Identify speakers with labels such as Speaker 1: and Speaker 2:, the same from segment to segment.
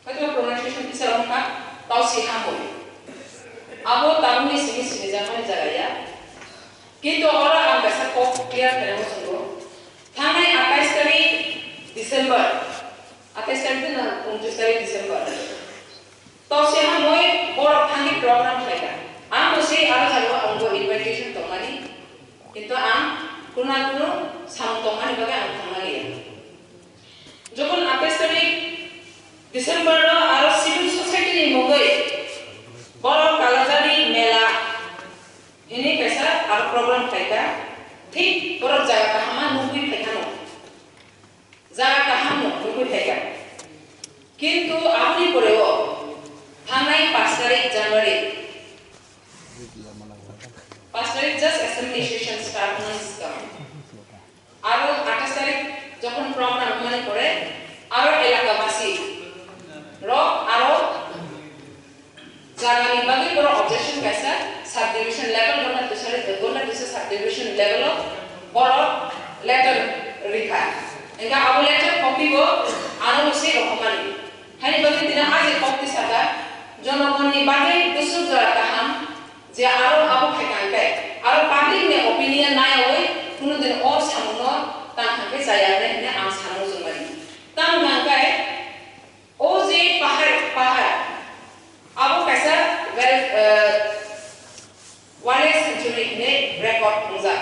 Speaker 1: Kata pronunciation bisa lengkap, tahu sih kamu. Abo tahu ni sini zaman jagaya. Kita orang angkat kok clear kerana sungguh. Thanai 28 तारीख Desember. 28 तारीख ना 29 तारीख Desember. तो से हम मोए और थांगी program खाएगा. आम उसे आलो जालो हमको invitation तो मानी. किंतु आम कुना साम तो मानी बगे आम थांगी. जो कौन 28 तारीख Desember लो आरो civil society ni मोगे. बड़ा कालाजारी मेला. ini कैसा आरो program खाएगा. ठीक बड़ा जागा का हमार नुबी खाएगा नो. जागा का हम नुबी खाएगा. किंतु आपनी पढ़े वो थानाई 5 तारीख जनवरी 5 तारीख just assembly session start होना इसका. आरो 28 तारीख जब हम program हमारे पढ़े आरो इलाका वासी रो आरो जागा नी बाकी बड़ा objection कैसा subdivision level गonna दूसरे subdivision level of बड़ा letter लिखा. इनका अब letter copy वो आनो उसे रखमानी. hari bagi tidak aja kopi saja, jono koni bagi busuk jara kaham, je aro abu kekangkai, aro public ne opinion naik oi, kuno den or samuno, tang kangkai saya ne am samu sumari, tang kangkai, oje pahar, abu kaisa wale century ne record punza,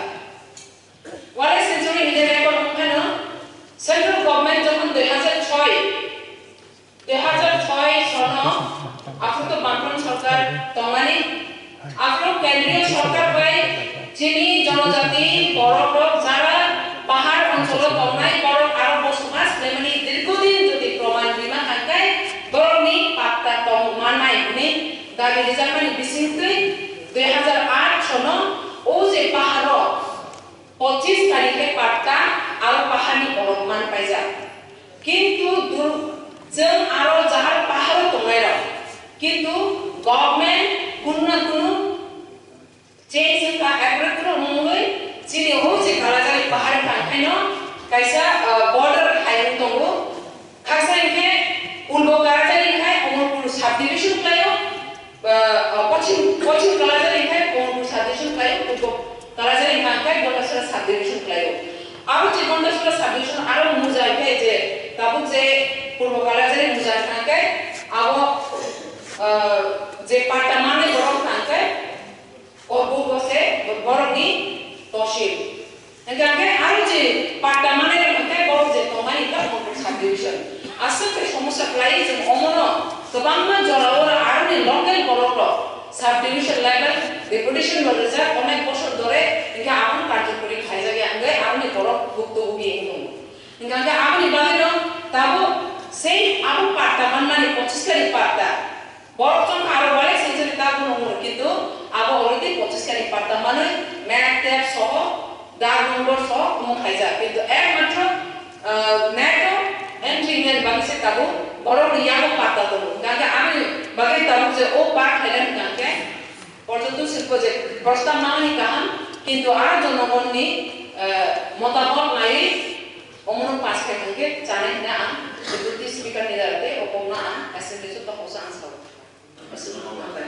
Speaker 1: wale century ne record punza no, central government jokon 2006 2006 Son Africa বামপন্থী সরকার তমানি Africa কেন্দ্রীয় সরকার পাই যিনি জনজাতি বড় যারা পাহাড় অঞ্চল তমাই বড় আর বসবাস মানে দীর্ঘদিন যদি প্রমাণ বিমা থাকায় বড়নি পাত্তা তম মানাই নি দাবি জার্মানি বিসিংতে 2008 সন ও যে পাহাড় 25 তারিখে পাত্তা আর পাহাড়ি বড়মান পাইজা কিন্তু जों आरो जहार पहाड़ तंगायरा किंतु गवर्नमेंट कुन्ना कुनु चेंज का एग्रेट करो मुंगई चिनी हो जे कालाजारी पहाड़ कांखाइनो कैसा बॉर्डर हाइवे तंगो खासा इनके उल्बो कालाजारी खाय अमरपुर सब डिवीजन कायो पश्चिम कालाजारी खाय अमरपुर सब डिवीजन कायो उल्बो कालाजारी कांखाय गलसरा सब डिवीजन कायो आरो जे गंडसरा सब डिवीजन आरो मुजाय खाय जे ताबु जे पूर्व कालाजारी मुजाय खांके आवो जे पाटामाने बरम खांके और बुगो से बरमनी तहसील एंगाके आरो जे पाटामाने खांके बरम जे तमानि का मोटर सब डिवीजन आसके समस्या क्लाई जे अमनो गोबांमा जरावर आरो लोकल बरम सब डिवीजन लेवल डेपुटेशन बरजा अनेक बছর ধরে इनका आपन कार्यकरी खाइ जागे आंगे आरो बरम भुक्तभोगी इनका आपनि बागेनो ताबो সেই আবু পাতা মানে 25 তারিখ পাতা বর্তমান আরো বলে সেঞ্চুরি তা কোনো কিন্তু আবু অলরেডি 25 তারিখ পাতা মানে ম্যাকটেপ সহ দাগ নম্বর সহ কোন খাইজা কিন্তু একমাত্র নেটো এন্ট্রিংয়ের বাকিসে তাবু বড় ইয়াবো পাতা তো গাঙ্গে আমি বাকি তাবু যে ও পার খাইলাম গাঙ্গে পর্যন্ত শিল্প যে প্রস্তাব নামানি কাহাম কিন্তু আর জনগণনি মতামত নাই অমন পাস খাইকে জানেন না Deputy Speaker ni dati o kung naan assembly so tapos ang saw. Masunod mo ba?